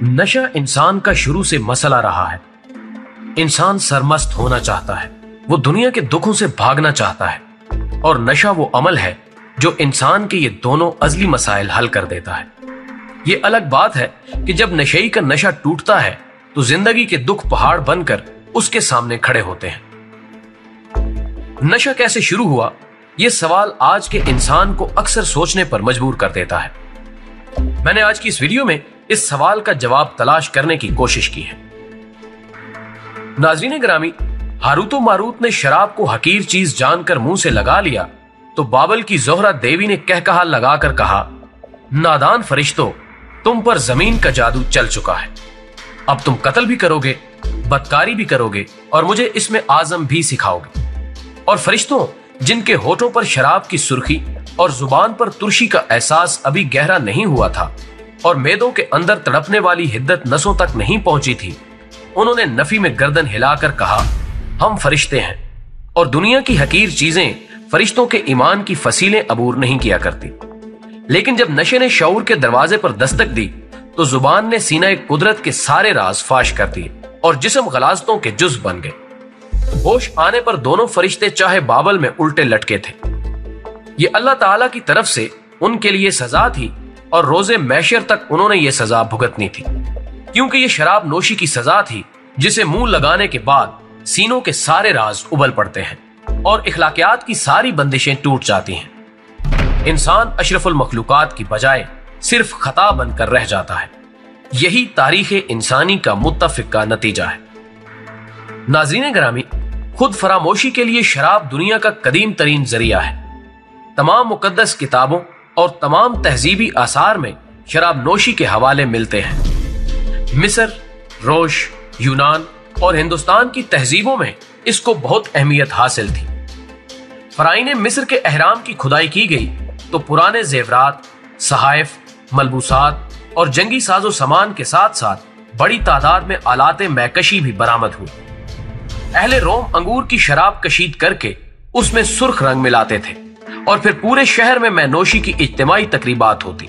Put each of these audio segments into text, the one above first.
नशा इंसान का शुरू से मसला रहा है। इंसान सरमस्त होना चाहता है, वो दुनिया के दुखों से भागना चाहता है, और नशा वो अमल है जो इंसान के ये दोनों अज़ली मसाइल हल कर देता है। ये अलग बात है कि जब नशेई का नशा टूटता है तो जिंदगी के दुख पहाड़ बनकर उसके सामने खड़े होते हैं। नशा कैसे शुरू हुआ, ये सवाल आज के इंसान को अक्सर सोचने पर मजबूर कर देता है। मैंने आज की इस वीडियो में इस सवाल का जवाब तलाश करने की कोशिश की है। नाज़रीन गिरामी, हारूत मारूत ने शराब को हकीर चीज जानकर मुंह से लगा लिया तो बाबल की ज़ोहरा देवी ने कहकहा लगाकर कहा, नादान फरिश्तों, तुम पर जमीन का जादू चल चुका है। अब तुम कत्ल भी करोगे, बदकारी भी करोगे और मुझे इसमें आजम भी सिखाओगे। और फरिश्तों, जिनके होठों पर शराब की सुर्खी और जुबान पर तुर्शी का एहसास अभी गहरा नहीं हुआ था और मेदों के अंदर तड़पने वाली हिद्दत नसों तक नहीं पहुंची थी, उन्होंने नफी में गर्दन हिलाकर कहा, हम फरिश्ते हैं और दुनिया की हकीर चीजें फरिश्तों के ईमान की फसीलें अबूर नहीं किया करती। लेकिन जब नशे ने शऊर के दरवाजे पर दस्तक दी तो जुबान ने सीना कुदरत के सारे राज फाश कर दिए और जिस्म गलाजतों के जुज बन गए। होश आने पर दोनों फरिश्ते चाहे बाबल में उल्टे लटके थे। ये अल्लाह ताला की तरफ से उनके लिए सजा थी और रोजे मैशर तक उन्होंने ये सजा भुगतनी थी, क्योंकि ये शराब नोशी की सजा थी जिसे मुंह लगाने के बाद सीनों के सारे राज उबल पड़ते हैं और इखलाकियात की सारी बंदिशें टूट जाती हैं। इंसान अशरफुल मखलूकात की बजाय सिर्फ खता बनकर रह जाता है। यही तारीख इंसानी का मुत्तफिक का नतीजा है। नाज़रीन गिरामी, खुद फरामोशी के लिए शराब दुनिया का कदीम तरीन जरिया है। तमाम मुकद्दस किताबों और तमाम तहजीबी आसार में शराब नोशी के हवाले मिलते हैं। मिस्र, रोश, यूनान और हिंदुस्तान की तहजीबों में इसको बहुत अहमियत हासिल थी। फराईने मिस्र के अहराम की खुदाई की गई तो पुराने जेवरात, सहाइफ, मलबूसात और जंगी साजो सामान के साथ साथ बड़ी तादाद में आलाते मैकशी भी बरामद हुई। अहले रोम अंगूर की शराब कशीद करके उसमें सुर्ख रंग मिलाते थे और फिर पूरे शहर में मैनोशी की इज्तिमाई तकरीबात होती।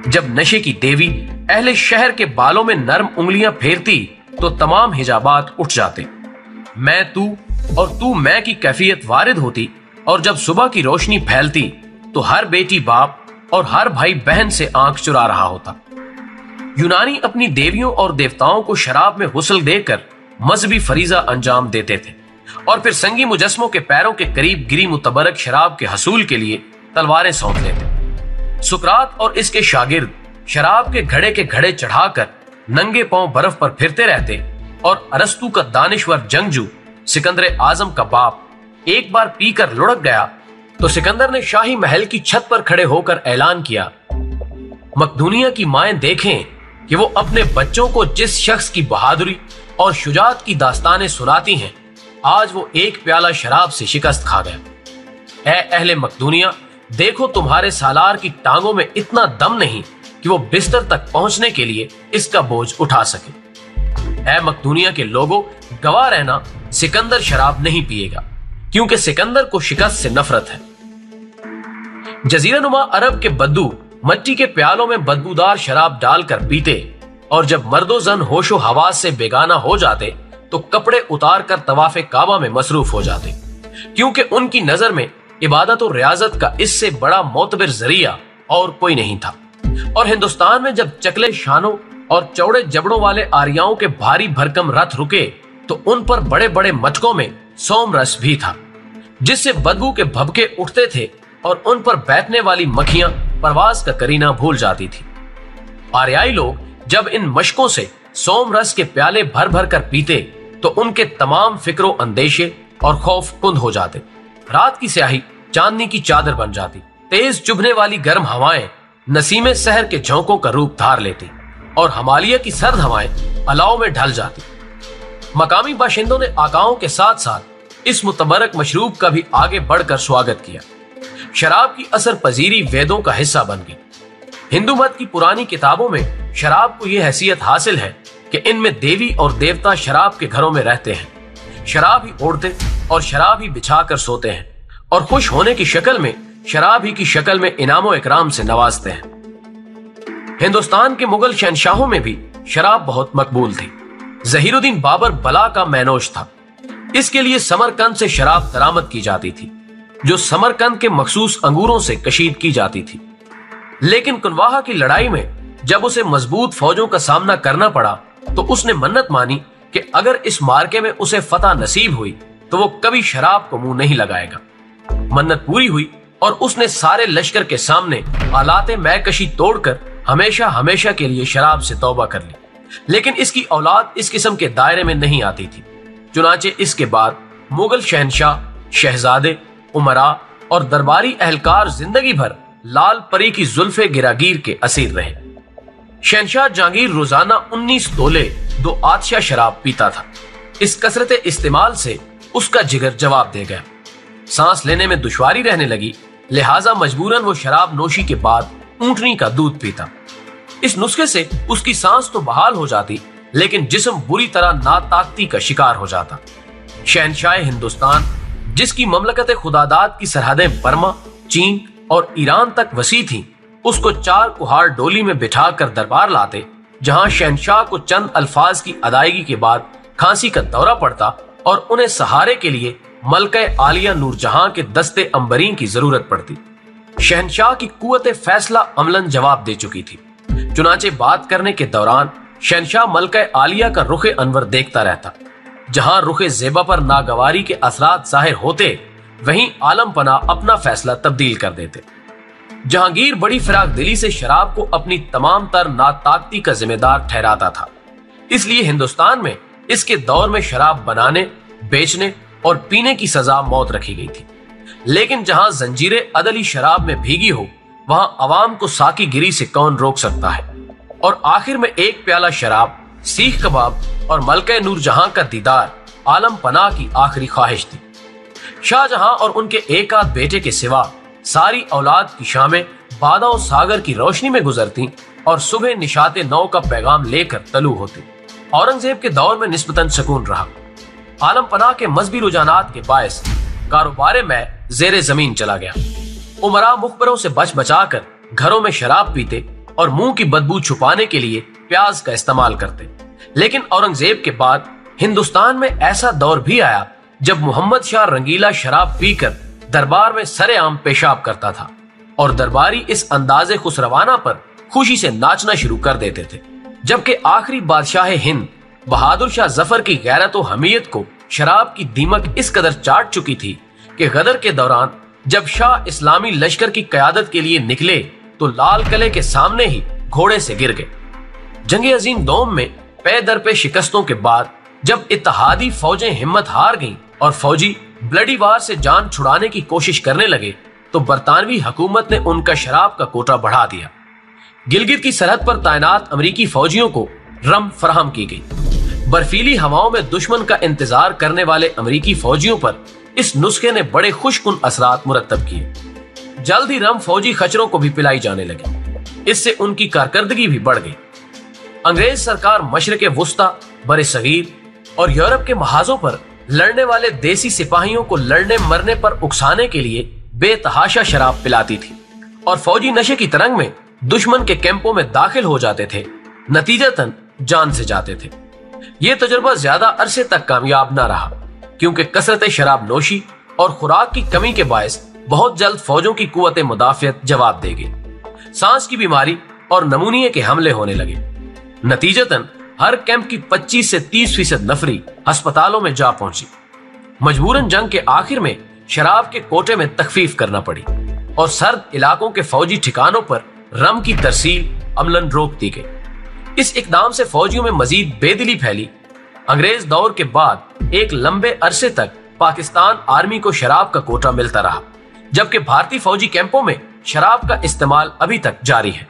जब नशे की देवी अहले शहर के बालों में नर्म उंगलियां फेरती तो तमाम हिजाबात उठ जाते। मैं तू और तू मैं की कैफियत वारिद होती और जब सुबह की रोशनी फैलती तो हर बेटी बाप और हर भाई बहन से आंख चुरा रहा होता। यूनानी अपनी देवियों और देवताओं को शराब में गुस्ल देकर मजहबी फरीजा अंजाम देते थे और फिर संगी मुजस्मों के पैरों के करीब गिरी मुतबरक शराब के हसूल के लिए तलवारें सौंप लेते। सुकरात और इसके शागिर्द शराब के घड़े चढ़ाकर नंगे पांव बर्फ पर फिरते रहते और अरस्तु का दानिश्वर जंगजू सिकंदर आजम का बाप एक बार पीकर लुढ़क गया तो सिकंदर ने शाही महल की छत पर खड़े होकर ऐलान किया, मकदूनिया की माएं देखें कि वो अपने बच्चों को जिस शख्स की बहादुरी और शुजात की दास्तानें सुनाती हैं, आज वो एक प्याला शराब से शिकस्त खा गया। ऐ अहले मकदूनिया, देखो तुम्हारे सालार की टांगों में इतना दम नहीं कि वो बिस्तर तक पहुंचने के लिए इसका बोझ उठा सके। ऐ मकदूनिया के लोगों, गवाह रहना, सिकंदर शराब नहीं पिएगा क्योंकि सिकंदर को शिकस्त से नफरत है। जजीरा नुमा अरब के बद्दू मट्टी के प्यालों में बदबूदार शराब डालकर पीते और जब मर्दो जन होशो हवास से बेगाना हो जाते तो कपड़े उतार कर तवाफे काबा में मसरूफ हो जाते, क्योंकि उनकी नजर में इबादत और रियाजत का इससे बड़ा मोतबर जरिया और कोई नहीं था। और हिंदुस्तान में जब चकले शानों और चौड़े जबड़ों वाले आर्याओं के भारी भरकम रथ रुके तो उन पर बड़े बड़े मटकों में सोम रस भी था, जिससे बदबू के भभके उठते थे और उन पर बैठने वाली मक्खियां परवाज का करीना भूल जाती थी। आर्याई लोग जब इन मशकों से सोम रस के प्याले भर भर कर पीते तो उनके तमाम फिक्रो अंदेशे और खौफ कुंद हो जाते। रात की स्याही चांदनी की चादर बन जाती। तेज चुभने वाली गर्म हवाएं नसीमे सहर के झोंकों का रूप धार लेती और हिमालय की सर्द हवाएं अलाव में ढल जाती। मकामी बाशिंदों ने आकाओं के साथ साथ इस मुतबरक मशरूब का भी आगे बढ़कर स्वागत किया। शराब की असर पजीरी वेदों का हिस्सा बन गई। हिंदू मत की पुरानी किताबों में शराब को यह हैसियत हासिल है कि इनमें देवी और देवता शराब के घरों में रहते हैं, शराब ही ओढ़ते और शराब ही बिछा कर सोते हैं और खुश होने की शक्ल में शराब ही की शक्ल में इनामो इकराम से नवाजते हैं। हिंदुस्तान के मुगल शहनशाहों में भी शराब बहुत मकबूल थी। ज़हीरुद्दीन बाबर बला का मैनोश था। इसके लिए समरकंद से शराब दरामद की जाती थी, जो समरकंद के मखसूस अंगूरों से कशीद की जाती थी। लेकिन कुनवाहा की लड़ाई में जब उसे मजबूत फौजों का सामना करना पड़ा तो उसने मन्नत मानी कि अगर इस मार्के में उसे फतह नसीब हुई तो वो कभी शराब को मुंह नहीं लगाएगा। मन्नत पूरी हुई और उसने सारे लश्कर के सामने आलाते मैकशी तोड़कर हमेशा हमेशा के लिए शराब से तौबा कर ली। लेकिन इसकी औलाद इस किस्म के दायरे में नहीं आती थी। चुनाचे इसके बाद मुगल शहनशाह, शहजादे, उमरा और दरबारी अहलकार जिंदगी भर लाल परी की जुल्फे गिरागीर के असीर रहे। शहनशाह जहांगीर रोजाना 19 तोले 2 आतिशा शराब पीता था। इस कसरत इस्तेमाल से उसका जिगर जवाब दे गया। सांस लेने में दुश्वारी रहने लगी, लिहाजा मजबूरन वो शराब नोशी के बाद ऊंटनी का दूध पीता। इस नुस्खे से उसकी सांस तो बहाल हो जाती, लेकिन जिस्म बुरी तरह नाताकती का शिकार हो जाता। शहनशाह हिंदुस्तान, जिसकी ममलकत खुदादाद की सरहदें बर्मा, चीन और ईरान तक वसी थीं, उसको 4 कुहाड़ डोली में बिठाकर दरबार लाते, जहां शहनशाह को चंद अल्फाज की अदायगी के बाद खांसी का दौरा पड़ता और उन्हें सहारे के लिए मलका आलिया नूरजहां के दस्ते अंबरीन की जरूरत पड़ती। शहनशाह की कुव्वत फैसला अमलन जवाब दे चुकी थी। चुनाचे बात करने के दौरान शहनशाह मलका आलिया का रुखे अनवर देखता रहता। जहां रुखे ज़ेबा पर नागवारी के असरात जाहिर होते, वहीं आलम पना अपना फैसला तब्दील कर देते। जहांगीर बड़ी फिराक दिली से शराब को अपनी तमाम तर नाताकती का जिम्मेदार ठहराता था। इसलिए हिंदुस्तान में इसके दौर में शराब बनाने, बेचने और पीने की सजा मौत रखी गई थी। लेकिन जहां जंजीरें अदली शराब में भीगी हो, वहां अवाम को साकी गिरी से कौन रोक सकता है। और आखिर में एक प्याला शराब, सीख कबाब और मलका नूरजहां का दीदार आलम पनाह की आखिरी ख्वाहिश थी। शाहजहां और उनके एक आध बेटे के सिवा सारी औलाद की शामें बादल सागर की रोशनी में गुजरती और सुबह निशाते नौ का पैगाम लेकर तलू होती। औरंगजेब के दौर में निस्बतन सुकून रहा। आलम पनाह के मजहबी रुझानात के बायस कारोबार में जेरे जमीन चला गया। उमरा मुखबरों से बच बचाकर घरों में शराब पीते और मुंह की बदबू छुपाने के लिए प्याज का इस्तेमाल करते। लेकिन औरंगजेब के बाद हिंदुस्तान में ऐसा दौर भी आया जब मोहम्मद शाह रंगीला शराब पीकर दरबार में सरेआम पेशाब करता था और दरबारी इस अंदाजे खुसरवाना पर खुशी से नाचना शुरू कर देते थे। जबकि आखिरी बादशाह हिंद बहादुर शाह जफर की गैरत और हमीयत को शराब की दीमक इस कदर चाट चुकी थी कि गदर के दौरान जब शाह इस्लामी लश्कर की कयादत के लिए निकले तो लाल किले के सामने ही घोड़े से गिर गए। जंग अजीम दोम में पे दर पे शिकस्तों के बाद जब इत्तेहादी फौजें हिम्मत हार गईं और फौजी ब्लडी वार से जान छुड़ाने की कोशिश करने लगे तो बरतानवी हुकूमत ने उनका शराब का कोटा बढ़ा दिया। गिलगित की सरहद पर तैनात अमरीकी फौजियों को रम फराहम की गई। बर्फीली हवाओं में दुश्मन का इंतजार करने वाले अमरीकी फौजियों पर इस नुस्खे ने बड़े खुशकुन असरात मुरत्तब किए। जल्द ही रम फौजी खचरों को भी पिलाई जाने लगी। इससे उनकी कारकर्दगी भी बढ़ गई। अंग्रेज सरकार मशरक़ वुस्ता, बरे सगीर और यूरोप के महाजों पर लड़ने वाले देसी सिपाहियों को लड़ने मरने पर उकसाने के लिए बेतहाशा शराब पिलाती थी और फौजी नशे की तरंग में दुश्मन के कैंपों में दाखिल हो जाते थे, नतीजतन जान से जाते थे। यह तजुर्बा ज्यादा अरसे तक कामयाब न रहा क्योंकि कसरत शराब नोशी और खुराक की कमी के बायस बहुत जल्द फौजों की कुव्वत मुदाफियत जवाब दे गई। सांस की बीमारी और नमूनिये के हमले होने लगे। नतीजतन हर कैंप की 25 से 30% नफरी अस्पतालों में जा पहुंची। मजबूरन जंग के आखिर में शराब के कोटे में तखफीफ करना पड़ी और सर्द इलाकों के फौजी ठिकानों पर रम की तरसील अमलन रोक दी गई। इस इकदाम से फौजियों में मजीद बेदिली फैली। अंग्रेज दौर के बाद एक लंबे अरसे तक पाकिस्तान आर्मी को शराब का कोटा मिलता रहा, जबकि भारतीय फौजी कैंपों में शराब का इस्तेमाल अभी तक जारी है।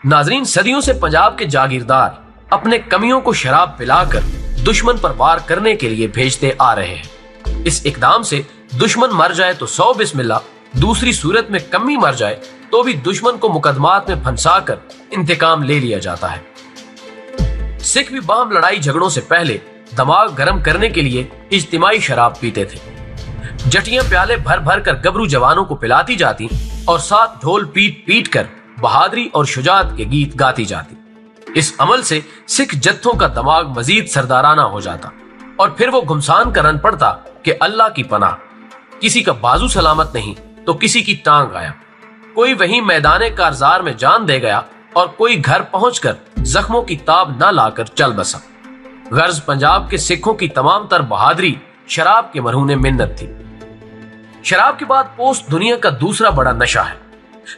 नाजरीन, सदियों से पंजाब के जागीरदार अपने कमियों को शराब पिलाकर दुश्मन पर वार करने के लिए भेजते आ रहे हैं। इस इकदाम से दुश्मन मर जाए तो 100 बिस्मिल्लाह, दूसरी सूरत में कमी मर जाए तो भी दुश्मन को मुकदमात में फंसाकर इंतकाम ले लिया जाता है। सिख भी बाहम लड़ाई झगड़ों से पहले दिमाग गर्म करने के लिए इज्तिमाई शराब पीते थे। जटियां प्याले भर भर कर गबरू जवानों को पिलाती जाती और साथ ढोल पीट पीट कर बहादुरी और शुजात के गीत गाती जाती। इस अमल से सिख जत्थों का दिमाग मजीद सरदाराना हो जाता और फिर वो घुमसान का रन पड़ता कि अल्लाह की पनाह, किसी का बाजू सलामत नहीं तो किसी की टांग गायब। कोई वहीं मैदाने कारजार में जान दे गया और कोई घर पहुंचकर जख्मों की ताब न लाकर चल बसा। गर्ज पंजाब के सिखों की तमाम तर बहादुरी शराब के मरहूने मिन्नत थी। शराब के बाद पोस्ट दुनिया का दूसरा बड़ा नशा है।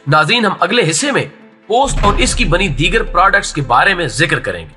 नाज़रीन, हम अगले हिस्से में पोस्ट और इसकी बनी दीगर प्रोडक्ट्स के बारे में जिक्र करेंगे।